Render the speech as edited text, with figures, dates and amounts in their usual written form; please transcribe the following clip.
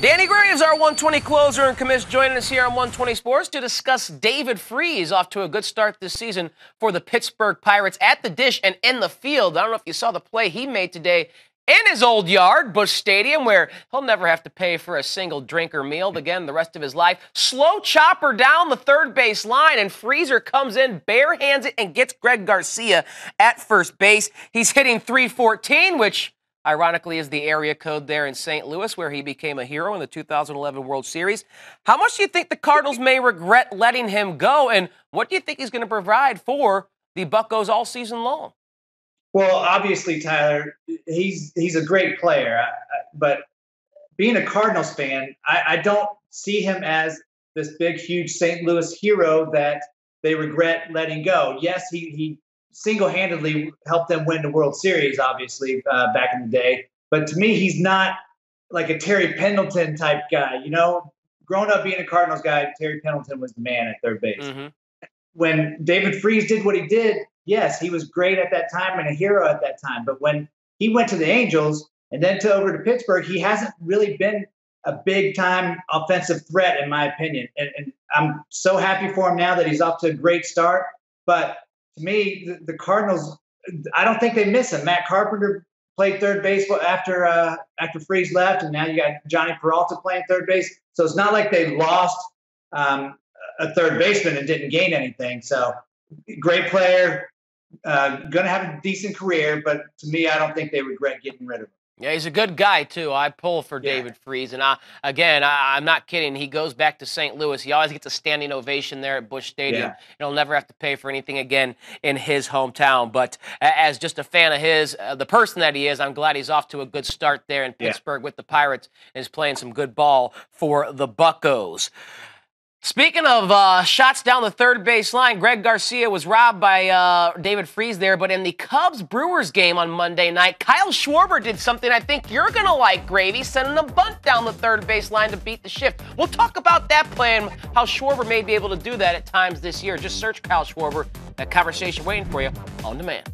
Danny Graves, our 120 closer and commish, joining us here on 120 Sports to discuss David Freese off to a good start this season for the Pittsburgh Pirates at the dish and in the field. I don't know if you saw the play he made today in his old yard, Busch Stadium, where he'll never have to pay for a single drink or meal again the rest of his life. Slow chopper down the third base line, and Freezer comes in, barehands it, and gets Greg Garcia at first base. He's hitting .314, which ironically is the area code there in St. Louis, where he became a hero in the 2011 World Series. How much do you think the Cardinals may regret letting him go, and what do you think he's going to provide for the Buccos all season long? Well, obviously, Tyler, he's a great player, but being a Cardinals fan, I don't see him as this big, huge St. Louis hero that they regret letting go. Yes, he single-handedly helped them win the World Series, obviously, back in the day. But to me, he's not like a Terry Pendleton type guy. You know, growing up being a Cardinals guy, Terry Pendleton was the man at third base. Mm-hmm. When David Freese did what he did, yes, he was great at that time and a hero at that time. But when he went to the Angels and then over to Pittsburgh, he hasn't really been a big-time offensive threat, in my opinion. And I'm so happy for him now that he's off to a great start. But to me, the Cardinals, I don't think they miss him. Matt Carpenter played third base after Freese left, and now you got Johnny Peralta playing third base. So it's not like they lost a third baseman and didn't gain anything. So great player, going to have a decent career, but to me, I don't think they regret getting rid of him. Yeah, he's a good guy, too. I pull for David Freese. And, I'm not kidding. He goes back to St. Louis. He always gets a standing ovation there at Busch Stadium. Yeah. He'll never have to pay for anything again in his hometown. But as just a fan of his, the person that he is, I'm glad he's off to a good start there in Pittsburgh with the Pirates and is playing some good ball for the Buccos. Speaking of shots down the third base line, Greg Garcia was robbed by David Freese there, but in the Cubs-Brewers game on Monday night, Kyle Schwarber did something I think you're going to like, Gravy, sending a bunt down the third base line to beat the shift. We'll talk about that play and how Schwarber may be able to do that at times this year. Just search Kyle Schwarber. That conversation waiting for you on demand.